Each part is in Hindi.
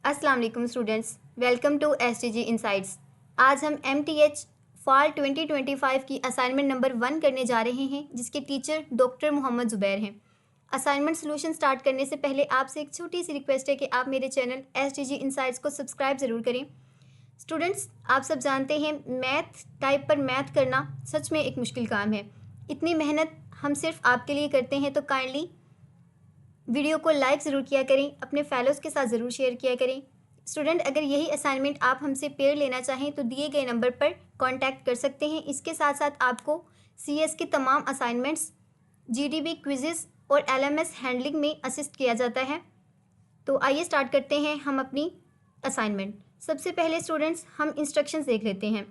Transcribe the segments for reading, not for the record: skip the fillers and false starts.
अस्सलाम वालेकुम students, welcome to STG insights. आज हम एमटीएच फॉल 2025 की असाइनमेंट नंबर 1 करने जा रहे हैं, जिसके टीचर डॉक्टर मोहम्मद ज़ुबैर हैं। असाइनमेंट सोल्यूशन स्टार्ट करने से पहले आपसे एक छोटी सी रिक्वेस्ट है कि आप मेरे चैनल एसटीजी इनसाइट्स को सब्सक्राइब ज़रूर करें। स्टूडेंट्स, आप सब जानते हैं मैथ टाइप पर मैथ करना सच में एक मुश्किल काम है। इतनी मेहनत हम सिर्फ आपके लिए करते हैं, तो काइंडली वीडियो को लाइक ज़रूर किया करें, अपने फेलोज़ के साथ ज़रूर शेयर किया करें। स्टूडेंट, अगर यही असाइनमेंट आप हमसे पेयर लेना चाहें तो दिए गए नंबर पर कांटेक्ट कर सकते हैं। इसके साथ साथ आपको सीएस के तमाम असाइनमेंट्स, जीडीबी क्विज़ेस और एलएमएस हैंडलिंग में असिस्ट किया जाता है। तो आइए स्टार्ट करते हैं हम अपनी असाइनमेंट। सबसे पहले स्टूडेंट्स, हम इंस्ट्रक्शंस देख लेते हैं।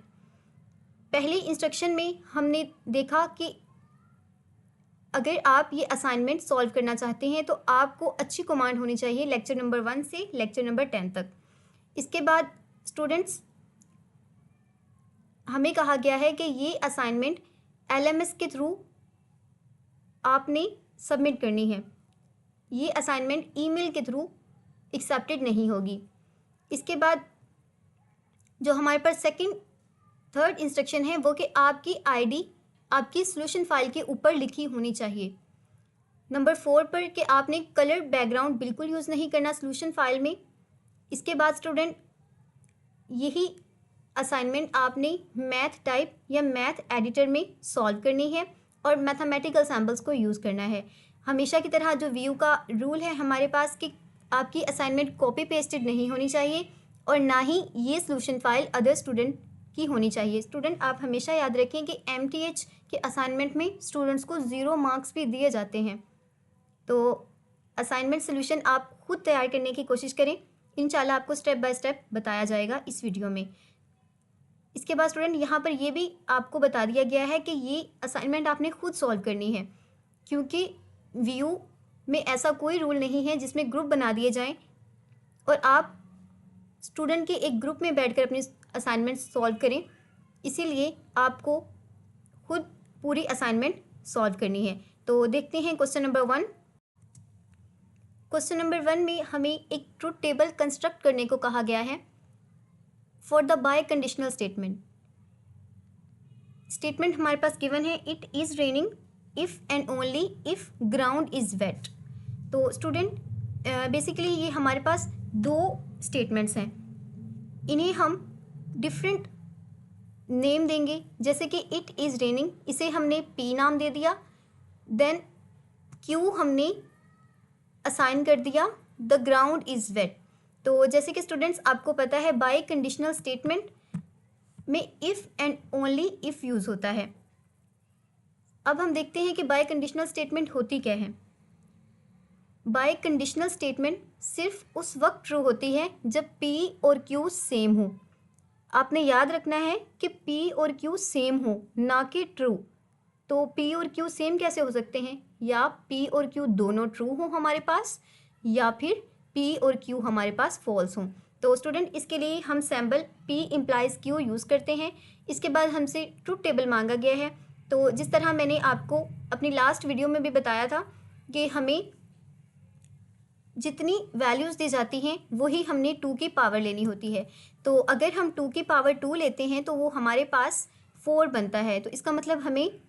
पहली इंस्ट्रक्शन में हमने देखा कि अगर आप ये असाइनमेंट सॉल्व करना चाहते हैं तो आपको अच्छी कमांड होनी चाहिए लेक्चर नंबर 1 से लेक्चर नंबर 10 तक। इसके बाद स्टूडेंट्स, हमें कहा गया है कि ये असाइनमेंट एलएमएस के थ्रू आपने सबमिट करनी है। ये असाइनमेंट ईमेल के थ्रू एक्सेप्टेड नहीं होगी। इसके बाद जो हमारे पास थर्ड इंस्ट्रक्शन है वो कि आपकी आईडी आपकी सोल्यूशन फाइल के ऊपर लिखी होनी चाहिए। नंबर 4 पर कि आपने कलर बैकग्राउंड बिल्कुल यूज़ नहीं करना सोल्यूशन फाइल में। इसके बाद स्टूडेंट, यही असाइनमेंट आपने मैथ टाइप या मैथ एडिटर में सॉल्व करनी है और मैथमेटिकल सैम्पल्स को यूज़ करना है। हमेशा की तरह जो व्यू का रूल है हमारे पास कि आपकी असाइनमेंट कॉपी पेस्टेड नहीं होनी चाहिए और ना ही ये सोल्यूशन फाइल अदर स्टूडेंट की होनी चाहिए। स्टूडेंट, आप हमेशा याद रखें कि एमटीएच के असाइनमेंट में स्टूडेंट्स को 0 मार्क्स भी दिए जाते हैं। तो असाइनमेंट सोल्यूशन आप खुद तैयार करने की कोशिश करें। इंशाल्लाह आपको स्टेप बाय स्टेप बताया जाएगा इस वीडियो में। इसके बाद स्टूडेंट, यहाँ पर ये भी आपको बता दिया गया है कि ये असाइनमेंट आपने खुद सॉल्व करनी है, क्योंकि व्यू में ऐसा कोई रूल नहीं है जिसमें ग्रुप बना दिए जाएं और आप स्टूडेंट के एक ग्रुप में बैठकर अपनी असाइनमेंट सॉल्व करें। इसीलिए आपको खुद पूरी असाइनमेंट सॉल्व करनी है। तो देखते हैं क्वेश्चन नंबर 1। क्वेश्चन नंबर 1 में हमें एक ट्रुथ टेबल कंस्ट्रक्ट करने को कहा गया है for the biconditional statement. Statement हमारे पास गिवन है, it is raining if and only if ground is wet. तो स्टूडेंट, बेसिकली ये हमारे पास दो स्टेटमेंट्स हैं। इन्हें हम डिफरेंट नेम देंगे, जैसे कि इट इज़ रेनिंग, इसे हमने पी नाम दे दिया। देन क्यू हमने असाइन कर दिया द ग्राउंड इज़ वेट। तो जैसे कि स्टूडेंट्स आपको पता है बाय कंडीशनल स्टेटमेंट में if and only if use होता है। अब हम देखते हैं कि बाय कंडीशनल स्टेटमेंट होती क्या है। बाय कंडीशनल स्टेटमेंट सिर्फ उस वक्त ट्रू होती है जब पी और क्यू सेम हो। आपने याद रखना है कि पी और क्यू सेम हो, ना कि ट्रू। तो पी और क्यू सेम कैसे हो सकते हैं? या पी और क्यू दोनों ट्रू हो हमारे पास, या फिर पी और क्यू हमारे पास फॉल्स हों। तो स्टूडेंट, इसके लिए हम sample P implies Q use करते हैं। इसके बाद हमसे ट्रुथ टेबल मांगा गया है। तो जिस तरह मैंने आपको अपनी लास्ट वीडियो में भी बताया था कि हमें जितनी वैल्यूज़ दी जाती हैं वही हमने 2 की पावर लेनी होती है। तो अगर हम 2 की पावर 2 लेते हैं तो वो हमारे पास 4 बनता है। तो इसका मतलब हमें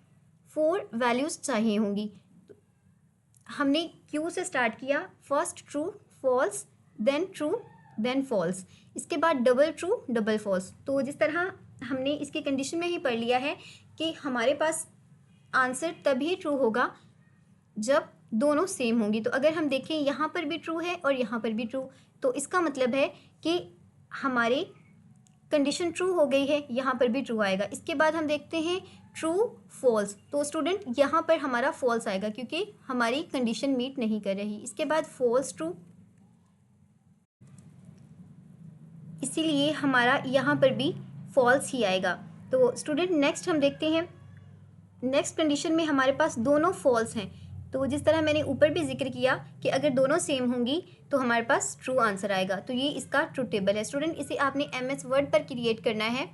4 वैल्यूज़ चाहिए होंगी। हमने क्यू से स्टार्ट किया, first true false, then true then false, इसके बाद डबल ट्रू डबल फॉल्स। तो जिस तरह हमने इसकी कंडीशन में ही पढ़ लिया है कि हमारे पास आंसर तभी ट्रू होगा जब दोनों सेम होंगी। तो अगर हम देखें यहाँ पर भी ट्रू है और यहाँ पर भी ट्रू, तो इसका मतलब है कि हमारी कंडीशन ट्रू हो गई है, यहाँ पर भी ट्रू आएगा। इसके बाद हम देखते हैं ट्रू फॉल्स। तो स्टूडेंट, यहाँ पर हमारा फॉल्स आएगा क्योंकि हमारी कंडीशन मीट नहीं कर रही। इसके बाद फॉल्स ट्रू, इसीलिए हमारा यहाँ पर भी फॉल्स ही आएगा। तो स्टूडेंट, नेक्स्ट हम देखते हैं, नेक्स्ट कंडीशन में हमारे पास दोनों फॉल्स हैं। तो जिस तरह मैंने ऊपर भी जिक्र किया कि अगर दोनों सेम होंगी तो हमारे पास ट्रू आंसर आएगा। तो ये इसका ट्रुथ टेबल है। स्टूडेंट, इसे आपने MS वर्ड पर क्रिएट करना है।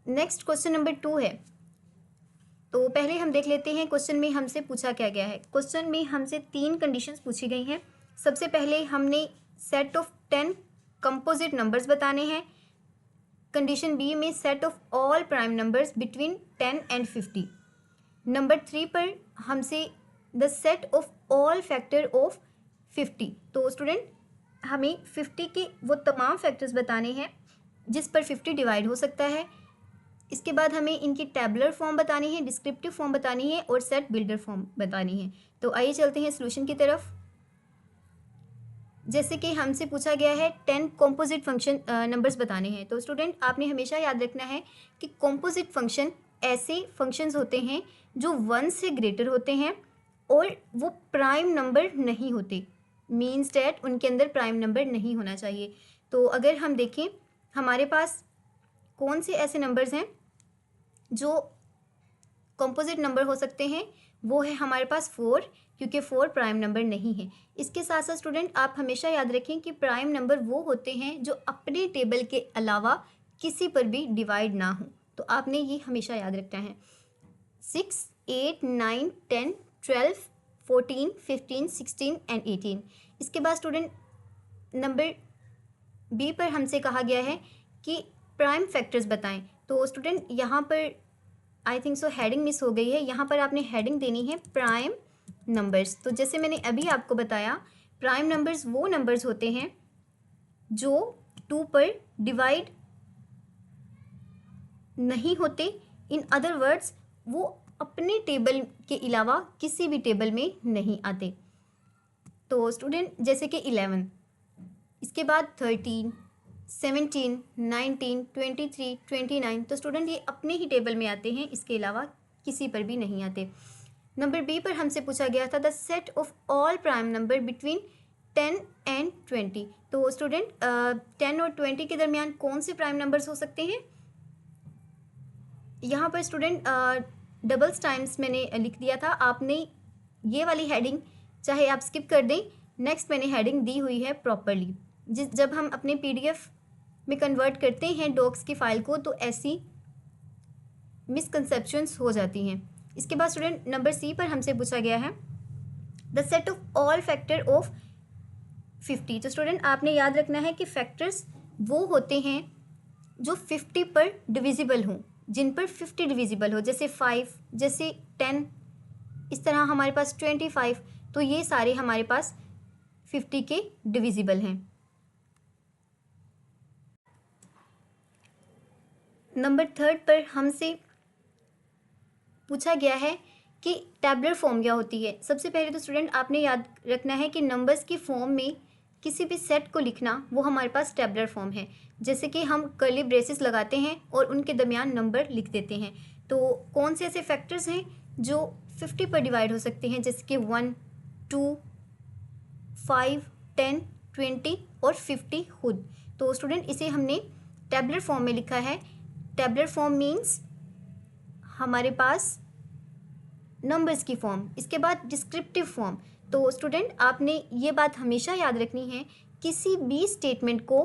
नेक्स्ट क्वेश्चन नंबर 2 है। तो पहले हम देख लेते हैं क्वेश्चन में हमसे पूछा क्या गया है। क्वेश्चन में हमसे 3 कंडीशंस पूछी गई हैं। सबसे पहले हमने सेट ऑफ 10 कंपोजिट नंबर्स बताने हैं। कंडीशन बी में set of all prime numbers between 10 and 50। Number 3 पर हमसे the set of all factor of 50। तो स्टूडेंट हमें 50 के वो तमाम फैक्टर्स बताने हैं जिस पर 50 डिवाइड हो सकता है। इसके बाद हमें इनकी टैबुलर फॉर्म बतानी है, डिस्क्रिप्टिव फॉर्म बतानी है और सेट बिल्डर फॉर्म बतानी है। तो आइए चलते हैं सॉल्यूशन की तरफ। जैसे कि हमसे पूछा गया है 10 कॉम्पोजिट फंक्शन नंबर्स बताने हैं। तो स्टूडेंट आपने हमेशा याद रखना है कि कॉम्पोजिट फंक्शन ऐसे फंक्शंस होते हैं जो 1 से ग्रेटर होते हैं और वो प्राइम नंबर नहीं होते। मीन्स डैट उनके अंदर प्राइम नंबर नहीं होना चाहिए। तो अगर हम देखें हमारे पास कौन से ऐसे नंबर्स हैं जो कॉम्पोजिट नंबर हो सकते हैं, वो है हमारे पास 4, क्योंकि 4 प्राइम नंबर नहीं है। इसके साथ साथ स्टूडेंट आप हमेशा याद रखें कि प्राइम नंबर वो होते हैं जो अपने टेबल के अलावा किसी पर भी डिवाइड ना हो। तो आपने ये हमेशा याद रखना है। 6, 8, 9, 10, 12, 14, 15, 16 एंड 18। इसके बाद स्टूडेंट नंबर बी पर हमसे कहा गया है कि प्राइम फैक्टर्स बताएं। तो स्टूडेंट यहाँ पर I think so heading miss हो गई है। यहाँ पर आपने हेडिंग देनी है प्राइम नंबर्स। तो जैसे मैंने अभी आपको बताया, प्राइम नंबर्स वो नंबर्स होते हैं जो 2 पर डिवाइड नहीं होते। इन अदर वर्ड्स वो अपने टेबल के अलावा किसी भी टेबल में नहीं आते। तो स्टूडेंट जैसे कि 11, इसके बाद 13, 17, 19, 23, 29। तो स्टूडेंट ये अपने ही टेबल में आते हैं, इसके अलावा किसी पर भी नहीं आते। नंबर बी पर हमसे पूछा गया था the set of all prime number between 10 and 20। तो स्टूडेंट 10 और 20 के दरमियान कौन से प्राइम नंबर्स हो सकते हैं? यहाँ पर स्टूडेंट डबल्स टाइम्स मैंने लिख दिया था। आपने ये वाली हेडिंग चाहे आप स्किप कर दें, नेक्स्ट मैंने हेडिंग दी हुई है प्रॉपरली। जब हम अपने PDF में कन्वर्ट करते हैं डॉक्स की फ़ाइल को, तो ऐसी मिसकंसेप्शंस हो जाती हैं। इसके बाद स्टूडेंट नंबर सी पर हमसे पूछा गया है the set of all factor of 50। तो स्टूडेंट आपने याद रखना है कि फैक्टर्स वो होते हैं जो 50 पर डिविजिबल हों, जिन पर 50 डिविजिबल हो, जैसे 5, जैसे 10, इस तरह हमारे पास 25। तो ये सारे हमारे पास 50 के डिविजिबल हैं। नंबर 3 पर हमसे पूछा गया है कि टैबुलर फॉर्म क्या होती है। सबसे पहले तो स्टूडेंट आपने याद रखना है कि नंबर्स की फॉर्म में किसी भी सेट को लिखना वो हमारे पास टैबुलर फॉर्म है। जैसे कि हम कर्ली ब्रेसेस लगाते हैं और उनके दरमियान नंबर लिख देते हैं। तो कौन से ऐसे फैक्टर्स हैं जो 50 पर डिवाइड हो सकते हैं, जैसे कि 1, 2, 5, 10, 20 और 50 खुद। तो स्टूडेंट इसे हमने टैबुलर फॉर्म में लिखा है। टैबुलर फॉर्म मीन्स हमारे पास नंबर्स की फॉर्म। इसके बाद डिस्क्रिप्टिव फॉर्म। तो स्टूडेंट आपने ये बात हमेशा याद रखनी है, किसी भी स्टेटमेंट को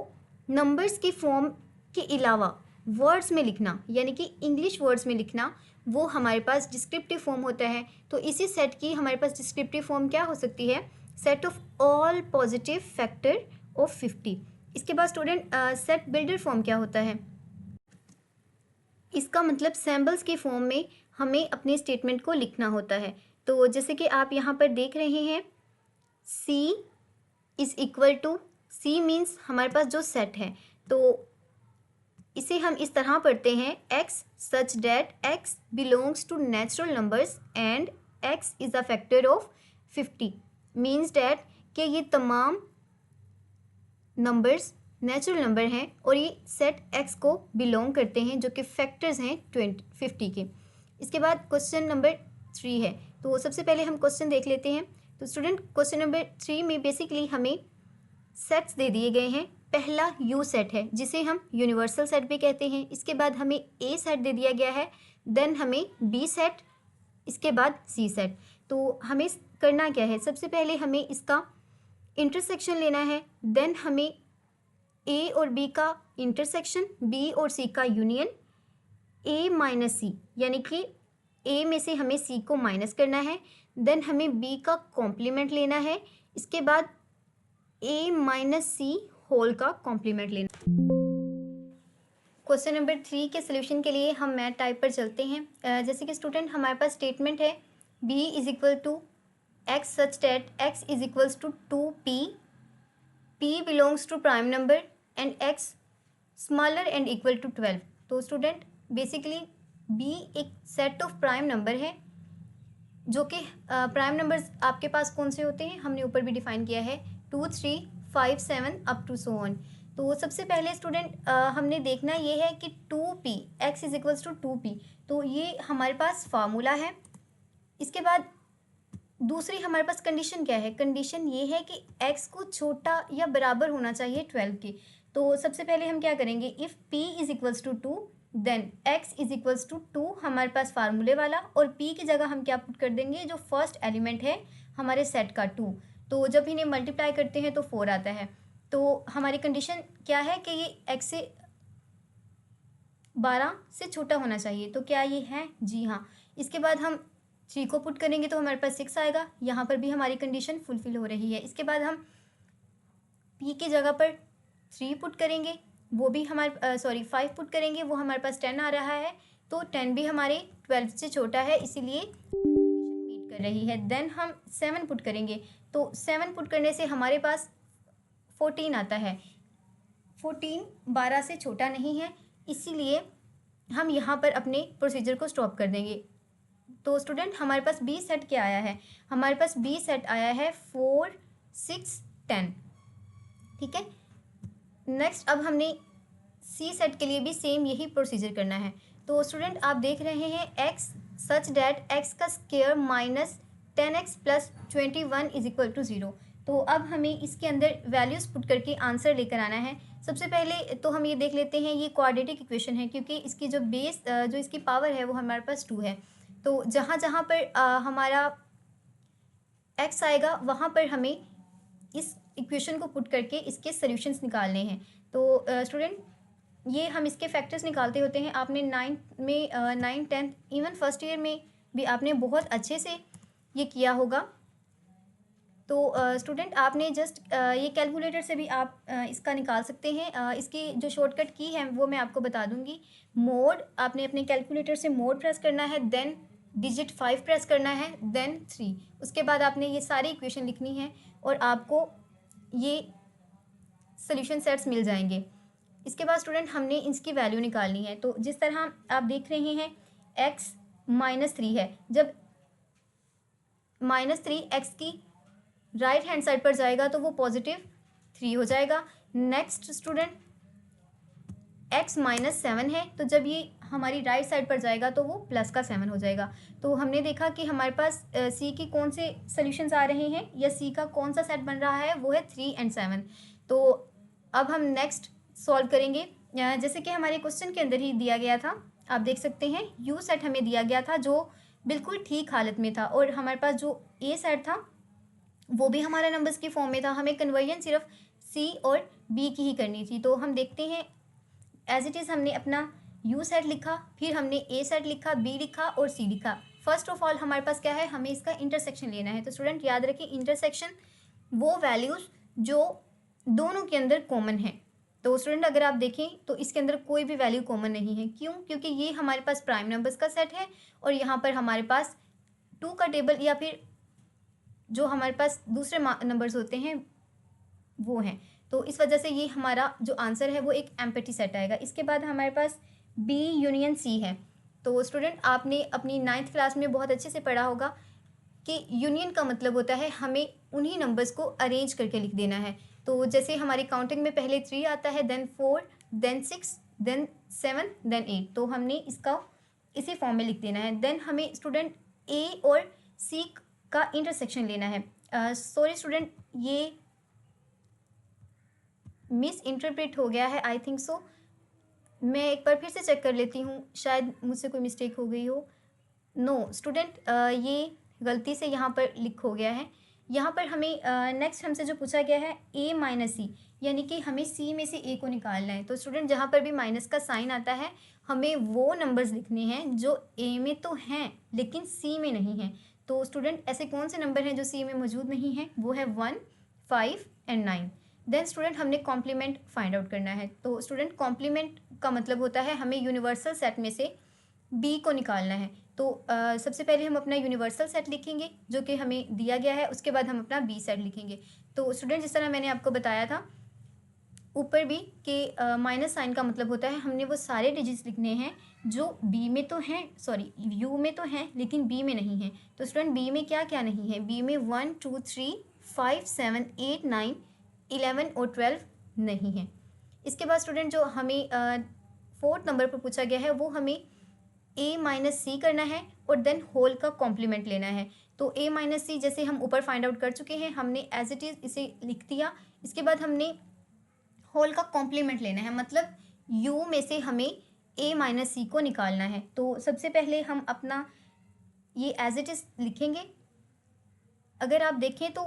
नंबर्स की फॉर्म के अलावा वर्ड्स में लिखना, यानी कि इंग्लिश वर्ड्स में लिखना, वो हमारे पास डिस्क्रिप्टिव फॉर्म होता है। तो इसी सेट की हमारे पास डिस्क्रिप्टिव फॉर्म क्या हो सकती है? Set of all positive factor of 50। इसके बाद स्टूडेंट सेट बिल्डर फॉर्म क्या होता है? इसका मतलब सैम्बल्स की फॉर्म में हमें अपने स्टेटमेंट को लिखना होता है। तो जैसे कि आप यहाँ पर देख रहे हैं, C is equal to, C means हमारे पास जो सेट है, तो इसे हम इस तरह पढ़ते हैं X such that X belongs to natural numbers and X is a factor of 50। Means that कि ये तमाम नंबर्स नेचुरल नंबर हैं और ये सेट X को बिलोंग करते हैं, जो कि फैक्टर्स हैं 50 के। इसके बाद क्वेश्चन नंबर 3 है। तो सबसे पहले हम क्वेश्चन देख लेते हैं। तो स्टूडेंट क्वेश्चन नंबर 3 में बेसिकली हमें सेट्स दे दिए गए हैं। पहला U सेट है जिसे हम यूनिवर्सल सेट भी कहते हैं। इसके बाद हमें A सेट दे दिया गया है, देन हमें B सेट, इसके बाद C सेट। तो हमें करना क्या है? सबसे पहले हमें इसका इंटरसेक्शन लेना है, देन हमें A और B का इंटरसेक्शन, B और C का यूनियन, A माइनस C, यानी कि A में से हमें C को माइनस करना है, देन हमें B का कॉम्प्लीमेंट लेना है, इसके बाद A माइनस C होल का कॉम्प्लीमेंट लेना। क्वेश्चन नंबर 3 के सोल्यूशन के लिए हम मैथ टाइप पर चलते हैं। जैसे कि स्टूडेंट हमारे पास स्टेटमेंट है b is equal to x such that x is equals to 2p, p belongs to prime number and x smaller and equal to 12। तो स्टूडेंट बेसिकली b एक सेट ऑफ प्राइम नंबर है, जो कि प्राइम नंबर्स आपके पास कौन से होते हैं हमने ऊपर भी डिफाइन किया है, 2 3 5 7 अप टू सो ऑन। तो सबसे पहले स्टूडेंट हमने देखना ये है कि 2p x is equals to 2p, तो ये हमारे पास फार्मूला है। इसके बाद दूसरी हमारे पास कंडीशन क्या है, कंडीशन ये है कि x को छोटा या बराबर होना चाहिए 12 के। तो सबसे पहले हम क्या करेंगे, if p is equals to 2 then x is equals to 2 हमारे पास फार्मूले वाला, और p की जगह हम क्या पुट कर देंगे, जो फर्स्ट एलिमेंट है हमारे सेट का 2। तो जब इन्हें मल्टीप्लाई करते हैं तो 4 आता है। तो हमारी कंडीशन क्या है कि ये x से 12 से छोटा होना चाहिए, तो क्या ये है, जी हाँ। इसके बाद हम 3 को पुट करेंगे तो हमारे पास 6 आएगा, यहाँ पर भी हमारी कंडीशन फुलफिल हो रही है। इसके बाद हम p की जगह पर 3 पुट करेंगे, वो भी हमारे 5 पुट करेंगे, वो हमारे पास 10 आ रहा है। तो 10 भी हमारे 12 से छोटा है, इसीलिए कंडीशन मीट कर रही है। देन हम 7 पुट करेंगे, तो 7 पुट करने से हमारे पास 14 आता है। 14 12 से छोटा नहीं है, इसीलिए हम यहाँ पर अपने प्रोसीजर को स्टॉप कर देंगे। तो स्टूडेंट हमारे पास बी सेट क्या आया है, हमारे पास बी सेट आया है 4 6 10, ठीक है। नेक्स्ट अब हमने सी सेट के लिए भी सेम यही प्रोसीजर करना है। तो स्टूडेंट आप देख रहे हैं x सच डैट x का square minus 10x plus 21 is equal to 0। तो अब हमें इसके अंदर वैल्यूज़ पुट करके आंसर लेकर आना है। सबसे पहले तो हम ये देख लेते हैं, ये क्वाड्रेटिक इक्वेशन है, क्योंकि इसकी जो बेस जो इसकी पावर है वो हमारे पास 2 है। तो जहाँ जहाँ पर हमारा x आएगा वहाँ पर हमें इस इक्वेशन को पुट करके इसके सॉल्यूशंस निकालने हैं। तो स्टूडेंट ये हम इसके फैक्टर्स निकालते होते हैं। आपने 9th में 9th 10th even first year में भी आपने बहुत अच्छे से ये किया होगा। तो स्टूडेंट आपने जस्ट ये कैलकुलेटर से भी आप इसका निकाल सकते हैं। इसकी जो शॉर्टकट की है वो मैं आपको बता दूंगी। मोड, आपने अपने कैलकुलेटर से मोड प्रेस करना है, देन डिजिट 5 प्रेस करना है, देन 3। उसके बाद आपने ये सारी इक्वेशन लिखनी है और आपको ये सोल्यूशन सेट्स मिल जाएंगे। इसके बाद स्टूडेंट हमने इसकी वैल्यू निकालनी है। तो जिस तरह आप देख रहे हैं x -3 है, जब -3 x की राइट हैंड साइड पर जाएगा तो वो +3 हो जाएगा। नेक्स्ट स्टूडेंट x -7 है, तो जब ये हमारी राइट साइड पर जाएगा तो वो +7 हो जाएगा। तो हमने देखा कि हमारे पास c की कौन से सॉल्यूशंस आ रहे हैं या c का कौन सा सेट बन रहा है, वो है 3 और 7। तो अब हम नेक्स्ट सॉल्व करेंगे। जैसे कि हमारे क्वेश्चन के अंदर ही दिया गया था, आप देख सकते हैं u सेट हमें दिया गया था जो बिल्कुल ठीक हालत में था, और हमारे पास जो a सेट था वो भी हमारा नंबर्स की फॉर्म में था। हमें कन्वर्जन सिर्फ c और b की ही करनी थी। तो हम देखते हैं एज इट इज़ हमने अपना u सेट लिखा, फिर हमने a सेट लिखा, b लिखा और c लिखा। फर्स्ट ऑफ ऑल हमारे पास क्या है, हमें इसका इंटरसेक्शन लेना है। तो स्टूडेंट याद रखें, इंटरसेक्शन वो वैल्यूज़ जो दोनों के अंदर कॉमन है। तो स्टूडेंट अगर आप देखें तो इसके अंदर कोई भी वैल्यू कॉमन नहीं है। क्यों? क्योंकि ये हमारे पास प्राइम नंबर्स का सेट है और यहाँ पर हमारे पास 2 का टेबल या फिर जो हमारे पास दूसरे नंबर्स होते हैं वो हैं। तो इस वजह से ये हमारा जो आंसर है वो एक एम्प्टी सेट आएगा। इसके बाद हमारे पास B यूनियन C है। तो स्टूडेंट आपने अपनी 9th क्लास में बहुत अच्छे से पढ़ा होगा कि यूनियन का मतलब होता है हमें उन्हीं नंबर्स को अरेंज करके लिख देना है। तो जैसे हमारी काउंटिंग में पहले 3 आता है, देन 4, देन 6, देन 7, देन 8। तो हमने इसका इसी फॉर्म में लिख देना है। देन हमें स्टूडेंट A और C का इंटरसेक्शन लेना है। सॉरी स्टूडेंट, ये मिस इंटरप्रेट हो गया है, आई थिंक सो। मैं एक बार फिर से चेक कर लेती हूँ, शायद मुझसे कोई मिस्टेक हो गई हो। नो स्टूडेंट, ये गलती से यहाँ पर लिख हो गया है। यहाँ पर हमें नेक्स्ट हमसे जो पूछा गया है a माइनस सी, यानी कि हमें c में से a को निकालना है। तो स्टूडेंट जहाँ पर भी माइनस का साइन आता है हमें वो नंबर्स लिखने हैं जो a में तो हैं लेकिन c में नहीं हैं। तो स्टूडेंट ऐसे कौन से नंबर हैं जो c में मौजूद नहीं हैं? वो है 1, 5 एंड 9। देन स्टूडेंट हमने कॉम्प्लीमेंट फाइंड आउट करना है। तो स्टूडेंट कॉम्प्लीमेंट का मतलब होता है हमें यूनिवर्सल सेट में से बी को निकालना है। तो सबसे पहले हम अपना यूनिवर्सल सेट लिखेंगे जो कि हमें दिया गया है, उसके बाद हम अपना बी सेट लिखेंगे। तो स्टूडेंट जिस तरह मैंने आपको बताया था ऊपर भी कि माइनस साइन का मतलब होता है हमने वो सारे डिजिट्स लिखने हैं जो बी में तो हैं, सॉरी यू में तो हैं लेकिन बी में नहीं हैं। तो स्टूडेंट बी में क्या क्या नहीं है, बी में 1 2 3 5 7 8 9 11 और 12 नहीं है। इसके बाद स्टूडेंट जो हमें 4th नंबर पर पूछा गया है वो हमें a माइनस सी करना है और देन होल का कॉम्प्लीमेंट लेना है। तो a माइनस सी जैसे हम ऊपर फाइंड आउट कर चुके हैं, हमने एज इट इज़ इसे लिख दिया। इसके बाद हमने होल का कॉम्प्लीमेंट लेना है, मतलब u में से हमें a माइनस सी को निकालना है। तो सबसे पहले हम अपना ये एज इट इज़ लिखेंगे। अगर आप देखें तो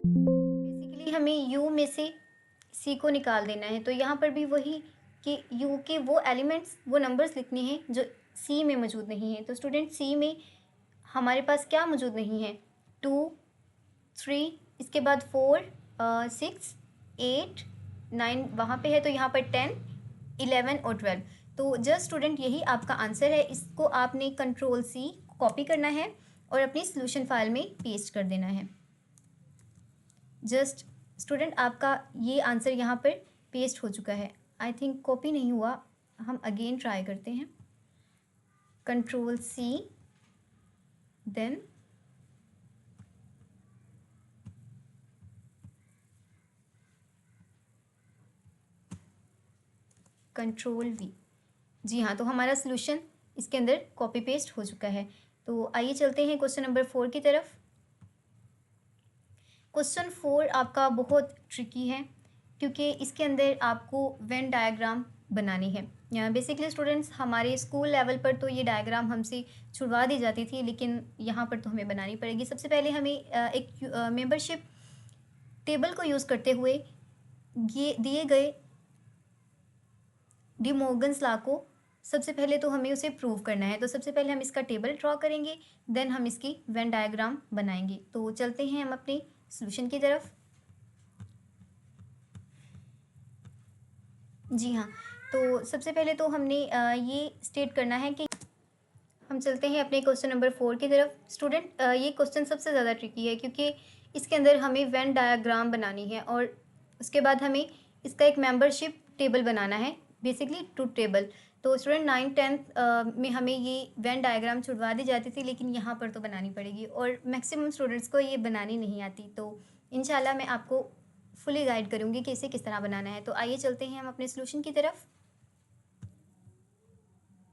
बेसिकली हमें u में से c को निकाल देना है। तो यहाँ पर भी वही कि u के वो एलिमेंट्स, वो नंबर्स लिखने हैं जो c में मौजूद नहीं है। तो स्टूडेंट c में हमारे पास क्या मौजूद नहीं है, 2 3, इसके बाद 4 6 8 9 वहाँ पे है, तो यहाँ पर 10 11 और 12। तो जस्ट स्टूडेंट यही आपका आंसर है। इसको आपने कंट्रोल C कॉपी करना है और अपनी सोल्यूशन फाइल में पेस्ट कर देना है। जस्ट स्टूडेंट आपका ये आंसर यहाँ पर पेस्ट हो चुका है। आई थिंक कॉपी नहीं हुआ, हम अगेन ट्राई करते हैं। Control C, then control V। जी हाँ, तो हमारा सोल्यूशन इसके अंदर कॉपी पेस्ट हो चुका है। तो आइए चलते हैं क्वेश्चन नंबर 4 की तरफ। क्वेश्चन 4 आपका बहुत ट्रिकी है क्योंकि इसके अंदर आपको वेन डायग्राम बनानी है। बेसिकली स्टूडेंट्स हमारे स्कूल लेवल पर तो ये डायग्राम हमसे छुड़वा दी जाती थी, लेकिन यहाँ पर तो हमें बनानी पड़ेगी। सबसे पहले हमें एक मेंबरशिप टेबल को यूज़ करते हुए ये दिए गए डी मॉर्गन्स लॉ को सबसे पहले तो हमें उसे प्रूव करना है। तो सबसे पहले हम इसका टेबल ड्रॉ करेंगे, देन हम इसकी वेन डायग्राम बनाएंगे। तो चलते हैं हम अपने सॉल्यूशन की तरफ। जी हाँ, तो सबसे पहले तो हमने ये स्टेट करना है कि हम चलते हैं अपने क्वेश्चन नंबर 4 की तरफ। स्टूडेंट ये क्वेश्चन सबसे ज़्यादा ट्रिकी है क्योंकि इसके अंदर हमें वेन डायग्राम बनानी है और उसके बाद हमें इसका एक मेंबरशिप टेबल बनाना है, बेसिकली ट्रूथ टेबल। तो स्टूडेंट 9th 10th में हमें ये वेन डायग्राम छुड़वा दी जाती थी, लेकिन यहाँ पर तो बनानी पड़ेगी और मैक्सिमम स्टूडेंट्स को ये बनानी नहीं आती। तो इंशाल्लाह मैं आपको फुली गाइड करूँगी कि इसे किस तरह बनाना है। तो आइए चलते हैं हम अपने सोल्यूशन की तरफ।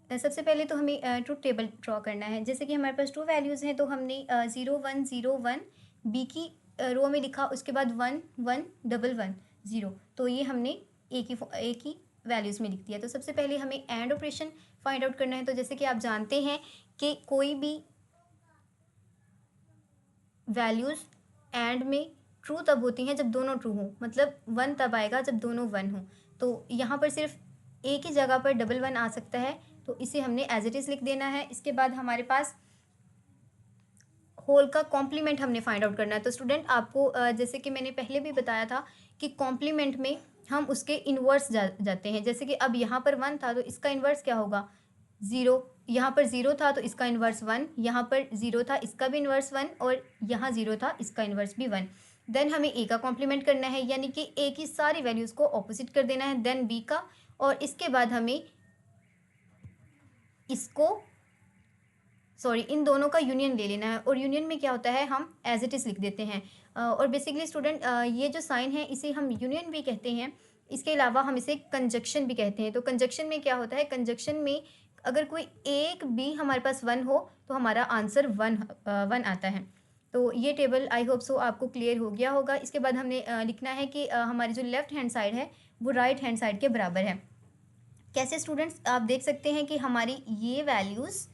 सबसे पहले तो हमें ट्रूथ टेबल ड्रॉ करना है। जैसे कि हमारे पास 2 वैल्यूज़ हैं, तो हमने 0 1 0 1 बी की रो में लिखा, उसके बाद 1 1 1 1 0। तो ये हमने एक ही वैल्यूज़ में लिख दिया। तो सबसे पहले हमें एंड ऑपरेशन फाइंड आउट करना है। तो जैसे कि आप जानते हैं कि कोई भी वैल्यूज़ एंड में ट्रू तब होती हैं जब दोनों ट्रू हों, मतलब 1 तब आएगा जब दोनों 1 हों। तो यहाँ पर सिर्फ एक ही जगह पर डबल 1 आ सकता है, तो इसे हमने एज इट इज़ लिख देना है। इसके बाद हमारे पास होल का कॉम्प्लीमेंट हमने फाइंड आउट करना है। तो स्टूडेंट आपको जैसे कि मैंने पहले भी बताया था कि कॉम्प्लीमेंट में हम उसके इन्वर्स जाते हैं। जैसे कि अब यहाँ पर 1 था तो इसका इन्वर्स क्या होगा, 0। यहाँ पर 0 था तो इसका इन्वर्स 1, यहाँ पर 0 था इसका भी इन्वर्स 1 और यहाँ 0 था इसका इन्वर्स भी 1। देन हमें ए का कॉम्प्लीमेंट करना है, यानी कि ए की सारी वैल्यूज़ को ऑपोजिट कर देना है, देन बी का, और इसके बाद हमें इसको इन दोनों का यूनियन ले लेना है। और यूनियन में क्या होता है, हम एज इट इज़ लिख देते हैं। और बेसिकली स्टूडेंट ये जो साइन है इसे हम यूनियन भी कहते हैं, इसके अलावा हम इसे कंजक्शन भी कहते हैं। तो कंजक्शन में क्या होता है, कंजक्शन में अगर कोई एक भी हमारे पास 1 हो तो हमारा आंसर 1 आता है। तो ये टेबल आई होप सो आपको क्लियर हो गया होगा। इसके बाद हमने लिखना है कि हमारी जो लेफ़्ट हैंड साइड है वो राइट हैंड साइड के बराबर है। कैसे स्टूडेंट्स, आप देख सकते हैं कि हमारी ये वैल्यूज़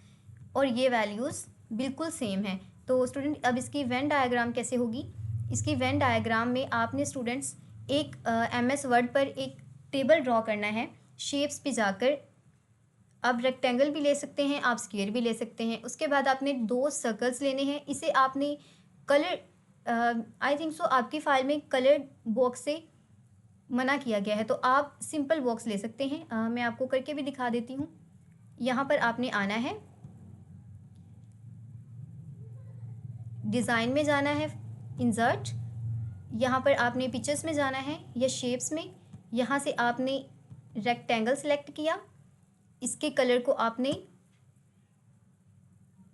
और ये वैल्यूज़ बिल्कुल सेम है। तो स्टूडेंट अब इसकी वेन डायग्राम कैसे होगी, इसकी वेन डायग्राम में आपने स्टूडेंट्स एक MS वर्ड पर एक टेबल ड्रॉ करना है। शेप्स पे जाकर आप रेक्टेंगल भी ले सकते हैं, आप स्क्वायर भी ले सकते हैं। उसके बाद आपने 2 सर्कल्स लेने हैं, इसे आपने कलर आई थिंक सो आपकी फ़ाइल में कलर बॉक्स से मना किया गया है, तो आप सिंपल बॉक्स ले सकते हैं। मैं आपको करके भी दिखा देती हूँ। यहाँ पर आपने आना है, डिज़ाइन में जाना है, इंसर्ट, यहाँ पर आपने पिक्चर्स में जाना है या शेप्स में। यहाँ से आपने रेक्टेंगल सेलेक्ट किया, इसके कलर को आपने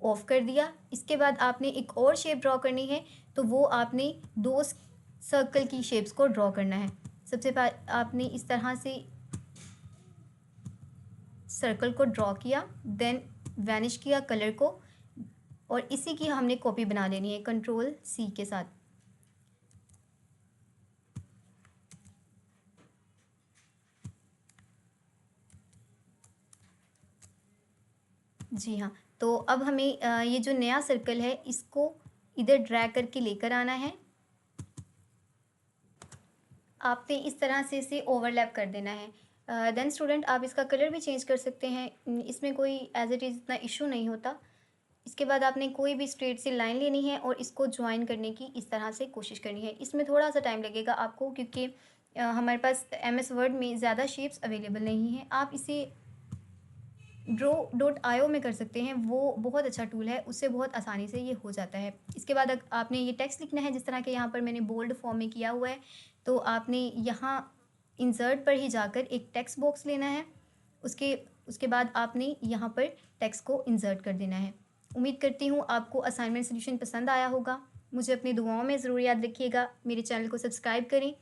ऑफ कर दिया। इसके बाद आपने एक और शेप ड्रॉ करनी है, तो वो आपने दो सर्कल की शेप्स को ड्रॉ करना है। सबसे पहले आपने इस तरह से सर्कल को ड्रॉ किया, देन वैनिश किया कलर को, और इसी की हमने कॉपी बना लेनी है Ctrl+C के साथ। जी हाँ, तो अब हमें ये जो नया सर्कल है इसको इधर ड्रैग करके लेकर आना है। आपने इस तरह से इसे ओवरलैप कर देना है। देन स्टूडेंट, आप इसका कलर भी चेंज कर सकते हैं, इसमें कोई एज इट इज़ इतना इशू नहीं होता। इसके बाद आपने कोई भी स्ट्रेट सी लाइन लेनी है और इसको ज्वाइन करने की इस तरह से कोशिश करनी है। इसमें थोड़ा सा टाइम लगेगा आपको, क्योंकि हमारे पास MS वर्ड में ज़्यादा शेप्स अवेलेबल नहीं हैं। आप इसे draw.io में कर सकते हैं, वो बहुत अच्छा टूल है, उससे बहुत आसानी से ये हो जाता है। इसके बाद आपने ये टेक्स्ट लिखना है, जिस तरह के यहाँ पर मैंने बोल्ड फॉर्म में किया हुआ है। तो आपने यहाँ इंसर्ट पर ही जाकर एक टेक्स्ट बॉक्स लेना है, उसके बाद आपने यहाँ पर टेक्स्ट को इंसर्ट कर देना है। उम्मीद करती हूँ आपको असाइनमेंट सोल्यूशन पसंद आया होगा। मुझे अपनी दुआओं में ज़रूर याद रखिएगा। मेरे चैनल को सब्सक्राइब करें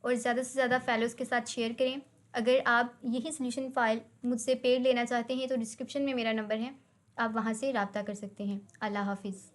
और ज़्यादा से ज़्यादा फेलोज़ के साथ शेयर करें। अगर आप यही सोल्यूशन फ़ाइल मुझसे पेड लेना चाहते हैं तो डिस्क्रिप्शन में मेरा नंबर है, आप वहाँ से रब्ता कर सकते हैं। अल्लाह हाफिज़।